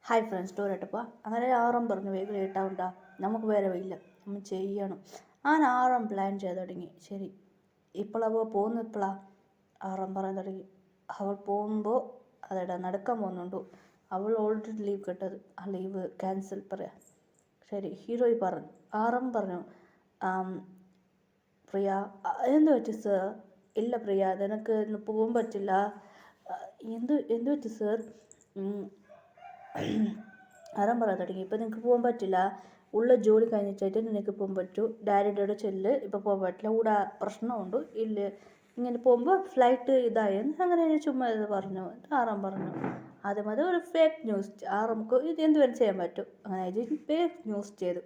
Hi friends ടൂറേട്ടപ്പോൾ അങ്ങനെ ആറും പറഞ്ഞു വേഗം ലേട്ടാവണ്ട, നമുക്ക് വേറെ വയ്യില്ല, നമ്മൾ ചെയ്യണം. അങ്ങനെ ആറും പ്ലാൻ ചെയ്ത് തുടങ്ങി. ശരി, ഇപ്പോഴവൾ പോകുന്ന ഇപ്പോഴാണ് ആറും പറയാൻ തുടങ്ങി. അവൾ പോകുമ്പോൾ അതെടാ നടക്കാൻ പോകുന്നുണ്ടോ, അവൾ ഓൾറെഡി ലീവ് കിട്ടത്, ആ ലീവ് ക്യാൻസൽ പറയാം. ശരി, ഹീറോയി പറഞ്ഞു. ആറും പറഞ്ഞു, പ്രിയ എന്ത് പറ്റി സർ? ഇല്ല പ്രിയ, നിനക്ക് ഇന്ന് പോകാൻ പറ്റില്ല. എന്ത് പറ്റി സർ? ആരാൻ പറയാൻ തുടങ്ങി. ഇപ്പം നിനക്ക് പോകാൻ പറ്റില്ല, ഉള്ള ജോലി കഴിഞ്ഞിട്ടായിട്ട് നിനക്ക് പോകാൻ പറ്റൂ. ഡാഡിയുടെ കൂടെ ചെല്ല്, ഇപ്പം പോകാൻ പറ്റില്ല, കൂടെ പ്രശ്നമുണ്ട്. ഇല്ല ഇങ്ങനെ പോകുമ്പോൾ ഫ്ലൈറ്റ് ഇതായെന്ന് അങ്ങനെ ചുമ്മാ ഇത് പറഞ്ഞു. ആറാം പറഞ്ഞു ആദ്യം അത് ഒരു ഫേക്ക് ന്യൂസ്. ആറമ്മക്ക് ഇത് എന്ത് വേണം ചെയ്യാൻ പറ്റും. അങ്ങനെ ഇത് ഫേക്ക് ന്യൂസ് ചെയ്തു.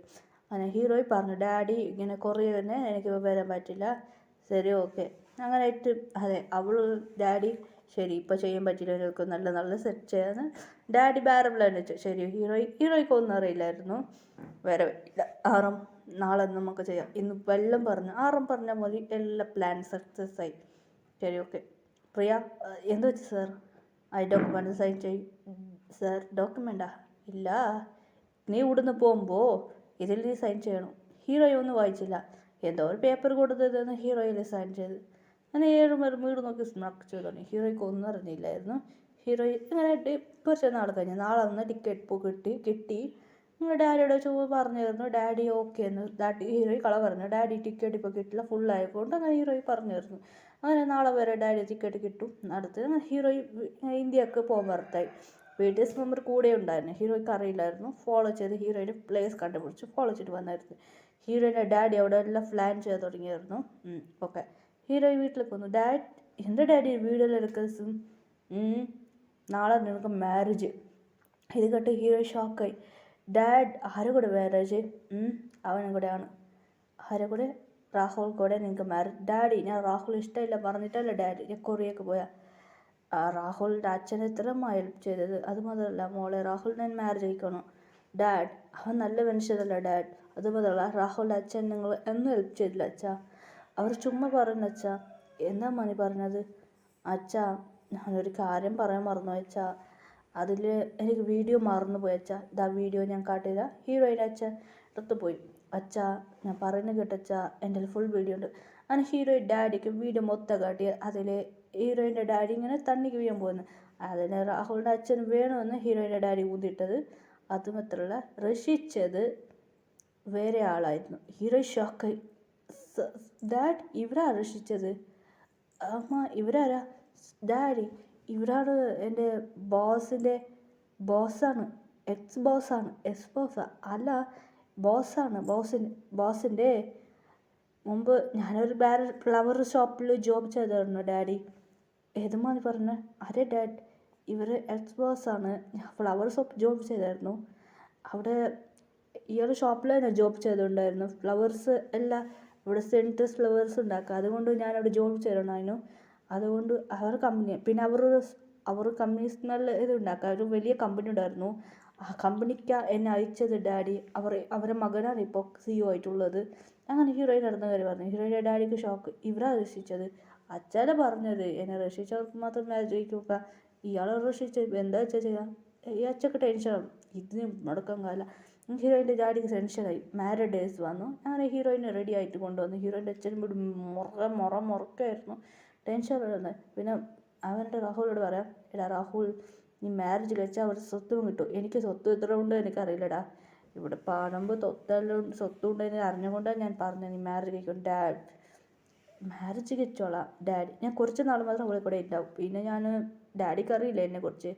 അങ്ങനെ ഹീറോയി പറഞ്ഞു, ഡാഡി ഇങ്ങനെ കുറേ തന്നെ എനിക്ക് വരാൻ പറ്റില്ല. ശരി ഓക്കെ അങ്ങനെ ആയിട്ട് അതെ അവൾ ഡാഡി ശരി ഇപ്പം ചെയ്യാൻ പറ്റില്ല, എനിക്ക് നല്ല നല്ല സെറ്റ് ചെയ്യാന്ന് ഡാഡി ബാരബിളാണ് വെച്ചു. ശരി, ഹീറോയ്ക്ക് ഒന്നും അറിയില്ലായിരുന്നു. വേറെ ഇല്ല, ആറും നാളെ നമുക്ക് ചെയ്യാം ഇന്ന് വെള്ളം പറഞ്ഞു. ആറും പറഞ്ഞാൽ മതി എല്ലാ പ്ലാൻ സക്സസ് ആയി. ശരി ഓക്കെ. പ്രിയ എന്ത് വെച്ചു സാർ? ഡോക്യുമെൻ്റ് സൈൻ ചെയ്യും. സാർ ഡോക്യുമെൻ്റാ? ഇല്ല, നീ ഇവിടുന്ന് പോകുമ്പോൾ ഇതിൽ നീ സൈൻ ചെയ്യണം. ഹീറോയി ഒന്നും വായിച്ചില്ല, എന്തോ ഒരു പേപ്പർ കൊടുത്തതെന്ന് ഹീറോയിൽ സൈൻ ചെയ്ത്. അങ്ങനെ 7 വീട് നോക്കി സ്മാർക്ക് ചെയ്തു. ഹീറോയ്ക്ക് ഒന്നും അറിഞ്ഞില്ലായിരുന്നു. ഹീറോയി ഇങ്ങനെ കുറച്ച് നാൾ കഴിഞ്ഞ് നാളെ ഒന്ന് ടിക്കറ്റ് കിട്ടി. നിങ്ങൾ ഡാഡിയോട് പറഞ്ഞിരുന്നു. ഡാഡി ഓക്കെ എന്ന്. ഡാഡി ഹീറോയി കള പറഞ്ഞു, ഡാഡി ടിക്കറ്റ് ഇപ്പോൾ കിട്ടില്ല, ഫുൾ ആയിക്കൊണ്ട് അങ്ങനെ ഹീറോയി പറഞ്ഞിരുന്നു. അങ്ങനെ നാളെ വരെ ഡാഡി ടിക്കറ്റ് കിട്ടും. അടുത്ത് ഹീറോയി ഇന്ത്യക്ക് പോകാൻ പുറത്തായി. BTS മെമ്പർ കൂടെ ഉണ്ടായിരുന്നു. ഹീറോയ്ക്ക് അറിയില്ലായിരുന്നു. ഫോളോ ചെയ്ത് ഹീറോയിൻ്റെ പ്ലേസ് കണ്ടുപിടിച്ചു ഫോളോ ചെയ്ത് വന്നായിരുന്നു. ഹീറോയിൻ്റെ ഡാഡി അവിടെ എല്ലാം പ്ലാൻ ചെയ്ത് തുടങ്ങിയായിരുന്നു. ഓക്കെ, ഹീറോയി വീട്ടിലേക്ക് വന്നു. എൻ്റെ ഡാഡി വീഡിയോയിൽ എടുക്കുന്ന നാളെ നിനക്ക് മാരേജ്. ഇത് കേട്ട് ഹീറോ ഷോക്കായി. ഡാഡ് ആരെ കൂടെ മാരേജ്? അവനും കൂടെയാണ്. ആരെ കൂടെ? രാഹുൽ കൂടെ നിങ്ങൾക്ക് മാരേജ്. ഡാഡി ഞാൻ രാഹുൽ ഇഷ്ടമില്ല പറഞ്ഞിട്ടല്ല ഡാഡി ഞാൻ കൊറിയക്ക് പോയാ. രാഹുലിൻ്റെ അച്ഛനെ ഇത്രയുമായി ഹെൽപ്പ് ചെയ്തത്. അതുമാത്രമല്ല മോളെ, രാഹുൽ ഞാൻ മാരേജ് കഴിക്കണം. ഡാഡ് അവൻ നല്ല മനുഷ്യരല്ല ഡാഡ്. അതുമാത്രമല്ല രാഹുലിൻ്റെ അച്ഛൻ നിങ്ങൾ ഒന്നും ഹെൽപ്പ് ചെയ്തില്ല അച്ഛാ. അവർ ചുമ്മാ പറഞ്ഞു അച്ഛാ. എന്താ മണി പറഞ്ഞത്? അച്ഛാ ഞാനൊരു കാര്യം പറയാൻ മറന്നു അച്ഛാ. അതിൽ എനിക്ക് വീഡിയോ മറന്നു പോയി അച്ഛാ. ഇതാ വീഡിയോ ഞാൻ കാട്ടില്ല. ഹീറോയിൻ്റെ അച്ഛൻ എടുത്തു പോയി. അച്ഛാ ഞാൻ പറയുന്നത് കേട്ടച്ഛാ, എൻ്റെ ഫുൾ വീഡിയോ ഉണ്ട്. അങ്ങനെ ഹീറോയിൻ ഡാഡിക്ക് വീഡിയോ മൊത്തം കാട്ടി. അതിൽ ഹീറോയിൻ്റെ ഡാഡി ഇങ്ങനെ തണ്ണിക്ക് വീഴാൻ പോകുന്നു. അതിന് രാഹുലിൻ്റെ അച്ഛൻ വേണമെന്ന് ഹീറോയിൻ്റെ ഡാഡി ഊതിയിട്ടത്. അതുമാത്രമല്ല രക്ഷിച്ചത് വേറെ ആളായിരുന്നു. ഹീറോ ഷോക്കായി. ഡാഡ് ഇവരാ രക്ഷിച്ചത്? അമ്മ ഇവരാരാ? ഡാഡി ഇവരാണ് എൻ്റെ ബോസിൻ്റെ ബോസാണ്. എക്സ് ബോസാണ്. ബോസാ അല്ല ബോസാണ്. ബോസിൻ്റെ മുമ്പ് ഞാനൊരു ഫ്ലവർ ഷോപ്പിൽ ജോബ് ചെയ്തിരുന്നു ഡാഡി. ഏതുമാതിരി പറഞ്ഞ? അരെ ഡാഡ് ഇവർ എക്സ് ബോസാണ്. ഞാൻ ഫ്ലവർ ഷോപ്പ് ജോബ് ചെയ്തായിരുന്നു. അവിടെ ഈ ഒരു ഷോപ്പിൽ തന്നെ ജോബ് ചെയ്തിട്ടുണ്ടായിരുന്നു. ഫ്ലവേഴ്സ് എല്ലാം ഇവിടെ സെൻറ്റേഴ്സ് ഫ്ലവേഴ്സ് ഉണ്ടാക്കുക. അതുകൊണ്ട് ഞാനവിടെ ജോബ് ചെയ്തിട്ടുണ്ടായിരുന്നു. അതുകൊണ്ട് അവർ കമ്പനി പിന്നെ അവർ കമ്പനീസ് നല്ല ഇത് ഉണ്ടാക്കുക. ഒരു വലിയ കമ്പനി ഉണ്ടായിരുന്നു. ആ കമ്പനിക്ക് എന്നെ അയച്ചത് ഡാഡി. അവരുടെ മകനാണ് ഇപ്പോൾ CEO ആയിട്ടുള്ളത്. അങ്ങനെ ഹീറോയിൻ നടന്ന കാര്യം പറഞ്ഞു. ഹീറോയിൻ്റെ ഡാഡിക്ക് ഷോക്ക്. ഇവരാ രക്ഷിച്ചത്? അച്ഛനെ പറഞ്ഞത് എന്നെ രക്ഷിച്ചവർക്ക് മാത്രം മാരേജ് കഴിക്കുക. ഇയാളെ രക്ഷിച്ച് എന്താ വെച്ചാൽ ചെയ്യാം. ഈ അച്ഛക്ക് ടെൻഷനാണ്. ഇതിന് നടക്കാൻ കാല. ഹീറോയിൻ്റെ ഡാഡിക്ക് ടെൻഷനായി. മാരേജ് ഡേയ്സ് വന്നു. അങ്ങനെ ഹീറോയിനെ റെഡി ആയിട്ട് കൊണ്ടുവന്നു. ഹീറോയിൻ്റെ അച്ഛനും വീട് മുറക്കായിരുന്നു. ടെൻഷൻ വരുന്നത്. പിന്നെ അവൻ്റെ രാഹുലോട് പറയാം, എടാ രാഹുൽ നീ മാരേജ് കഴിച്ചാൽ അവർ സ്വത്തും കിട്ടും. എനിക്ക് സ്വത്ത് ഇത്ര ഉണ്ട് എനിക്കറിയില്ലടാ. ഇവിടെ പണമ്പ് സ്വത്തും ഉണ്ടെന്ന് അറിഞ്ഞുകൊണ്ടാണ് ഞാൻ പറഞ്ഞത് നീ മാരേജ് കഴിക്കും. ഡാഡ് മാരേജ് കഴിച്ചോളാം ഡാഡി. ഞാൻ കുറച്ച് നാൾ മാത്രം അവളെ കൂടെ ഉണ്ടാവും. പിന്നെ ഞാൻ ഡാഡിക്ക് അറിയില്ല എന്നെക്കുറിച്ച്.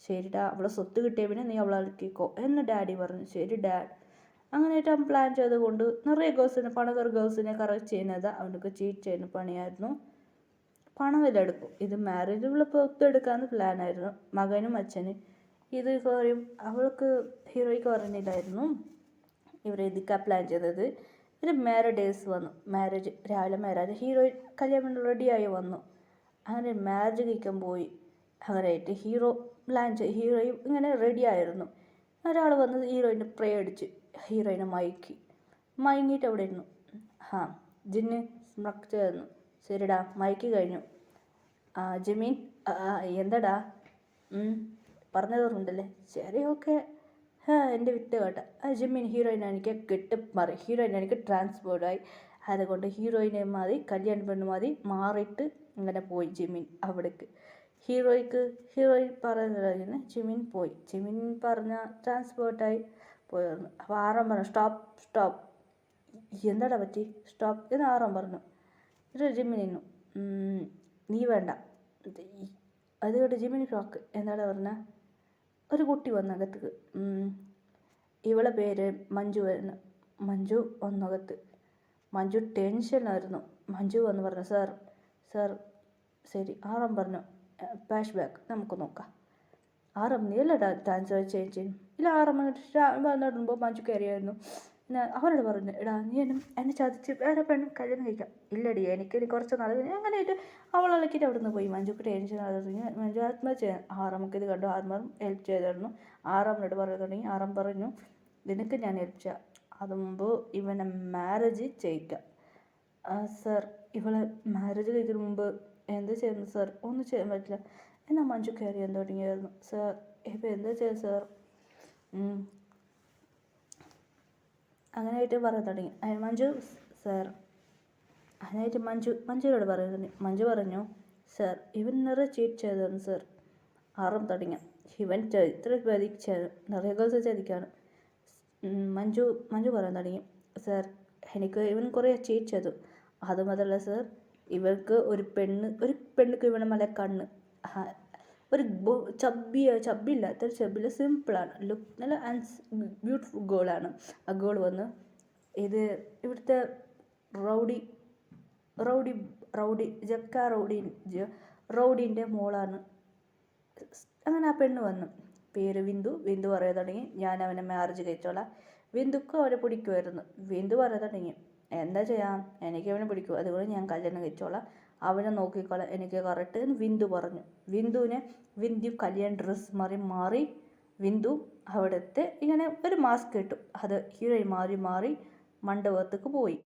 ശരിടാ അവളെ സ്വത്ത് കിട്ടിയ പിന്നെ നീ അവളെ ഇറക്കിക്കോ എന്ന് ഡാഡി പറഞ്ഞു. ശരി ഡാഡ്. അങ്ങനെയായിട്ട് അവൻ പ്ലാൻ ചെയ്തുകൊണ്ട് നിറയെ പണക്കാർ ഗേൾസിനെ കറക്റ്റ് ചെയ്യുന്നത് അവനക്ക് ചീറ്റ് ചെയ്യുന്ന പണിയായിരുന്നു. പണമെല്ലാം എടുക്കും. ഇത് മാരേജുള്ളപ്പോൾ ഒത്തെടുക്കാമെന്ന് പ്ലാനായിരുന്നു മകനും അച്ഛനും. ഇത് പറയും അവൾക്ക് ഹീറോയ്ക്ക് പറഞ്ഞില്ലായിരുന്നു ഇവർ ഇതിക്കാ പ്ലാൻ ചെയ്തത്. ഇത് മാരേജ് ഡേയ്സ് വന്നു. രാവിലെ മാരേജ്. ഹീറോയിൻ കല്യാണം റെഡിയായി വന്നു. അങ്ങനെ മാരേജ് കഴിക്കാൻ പോയി. അങ്ങനെയായിട്ട് ഹീറോയും ഇങ്ങനെ റെഡിയായിരുന്നു. ഒരാൾ വന്ന് ഹീറോയിൻ്റെ പ്രേ അടിച്ച് ഹീറോയിനെ മയങ്ങിയിട്ട് അവിടെ ഇരുന്നു. ജിന്ന് സ്മക്ക് ചേർന്നു. ശരിടാ മയക്കി കഴിഞ്ഞു. ജിമീൻ എന്താടാ? പറഞ്ഞത് ഓർമ്മയുണ്ടല്ലേ? ശരി ഓക്കെ. എൻ്റെ വിട്ട് കേട്ട ജിമ്മിൻ ഹീറോയിൻ എനിക്ക് മാറി, ഹീറോയിൻ എനിക്ക് ട്രാൻസ്ഫേർഡായി. അതുകൊണ്ട് ഹീറോയിനെ മതി, കല്യാൺ പെണ്ണ് മതി, മാറിയിട്ട് ഇങ്ങനെ പോയി ജിമ്മിൻ അവിടേക്ക്. ഹീറോയിൻ പറയുന്നതിന് ജിമ്മിൻ പോയി. ജിമ്മിൻ പറഞ്ഞ ട്രാൻസ്ഫേർട്ടായി പോയിരുന്നു. അപ്പോൾ ആറാം പറഞ്ഞു സ്റ്റോപ്പ്. എന്താടാ പറ്റി? സ്റ്റോപ്പ് എന്ന് ആറാം പറഞ്ഞു. ഇത് ജിമ്മിൻ നിന്നു. നീ വേണ്ട. അതുകൊണ്ട് ജിമ്മിന് ഷോക്ക്. എന്താടാ പറഞ്ഞ? ഒരു കുട്ടി വന്നു അകത്തേക്ക്. ഇവളെ പേര് മഞ്ജു വരുന്നു. മഞ്ജു വന്നകത്ത്. മഞ്ജു ടെൻഷനായിരുന്നു. മഞ്ജു വന്ന് പറഞ്ഞു, സാർ ശരി. ആറാം പറഞ്ഞു, ഫ്ലാഷ് ബാക്ക് നമുക്ക് നോക്കാം. ആറാം നീ അല്ലടാ ട്രാൻസ്ഫർ ചേഞ്ച് ചെയ്യും. ഇല്ല, ആറാം വന്നിടുമ്പോൾ മഞ്ജു കയറിയായിരുന്നു. പിന്നെ അവരോട് പറഞ്ഞു, എടാ നീ എന്നെ ചതിച്ച് വേറെ പെണ്ണും കല്യാണം കഴിക്കാം. ഇല്ലടി, എനിക്ക് കുറച്ച് നാൾ അങ്ങനെയായിട്ട് അവൾ ഇളക്കിയിട്ട് അവിടെ നിന്ന് പോയി. മഞ്ജുക്ക് ടെൻഷൻ അറിഞ്ഞ് മഞ്ജു ആത്മഹത്യ ചെയ്യാൻ. ആറാമക്ക് ഇത് കണ്ടു. ആത്മാവും ഹെൽപ്പ് ചെയ്തിരുന്നു. ആറാമിനോട് പറയാൻ തുടങ്ങി. ആറാം പറഞ്ഞു, നിനക്ക് ഞാൻ ഹെൽപ്പ് ചെയ്യാം, അത് മുമ്പ് ഇവനെ മാരേജ് ചെയ്യിക്കാം. സാർ, ഇവളെ മാരേജ് കഴിക്കുന്നതിന് മുമ്പ് എന്ത് ചെയ്യുന്നു സാർ? ഒന്നും ചെയ്യാൻ പറ്റില്ല. എന്നാൽ മഞ്ജു കയറി ചെയ്യാൻ തുടങ്ങിയായിരുന്നു. സാർ ഇപ്പം എന്താ ചെയ്യുക സാർ? അങ്ങനെയായിട്ട് പറയാൻ തുടങ്ങി. മഞ്ജു സാർ, അതിനായിട്ട് മഞ്ജുവിനോട് പറയാൻ തുടങ്ങി. മഞ്ജു പറഞ്ഞു, സാർ ഇവൻ നിറയെ ചീറ്റ് ചെയ്തതാണ് സാർ. ആറും തുടങ്ങി. ഇവൻ ഇത്ര ചതിച്ചാണ്, നിറയെ ഗേൾസ് ചതിക്കാണ്. മഞ്ജു പറയാൻ തുടങ്ങി, സാർ എനിക്ക് ഇവൻ കുറേ ചീറ്റ് ചെയ്തു. അതുമാത്രമല്ല സാർ, ഇവർക്ക് ഒരു പെണ്ണിക്ക് ഇവനെ മല കണ്ണ്, ഒരു ചബ്ബില്ലാത്തൊരു ചബ്ബില്ല, സിമ്പിളാണ് ലുക്ക്, നല്ല ബ്യൂട്ടിഫുൾ ഗേളാണ്. ആ ഗേൾ വന്ന് ഇത് ഇവിടുത്തെ റൗഡീൻ്റെ മോളാണ്. അങ്ങനെ ആ പെണ്ണ് വന്നു. പേര് വിന്ദു പറയാൻ തുടങ്ങി, ഞാൻ അവനെ മാരേജ് കഴിച്ചോളാം. വിന്ദുക്ക് അവനെ പിടിക്കുമായിരുന്നു. വിന്ദു പറയാൻ തുടങ്ങി, എന്താ ചെയ്യാം, എനിക്ക് അവനെ പിടിക്കും, അതുകൊണ്ട് ഞാൻ കല്യാണം കഴിച്ചോളാം, അവനെ നോക്കിക്കോളാം, എനിക്ക് കറക്റ്റ് എന്ന് വിന്ദു പറഞ്ഞു. വിന്ദു കല്യാൺ ഡ്രസ്സ് മാറി വിന്ദു അവിടുത്തെ ഇങ്ങനെ ഒരു മാസ്ക് ഇട്ടു. അത് ഹീറോയിൻ മാറി മണ്ഡപത്തേക്ക് പോയി.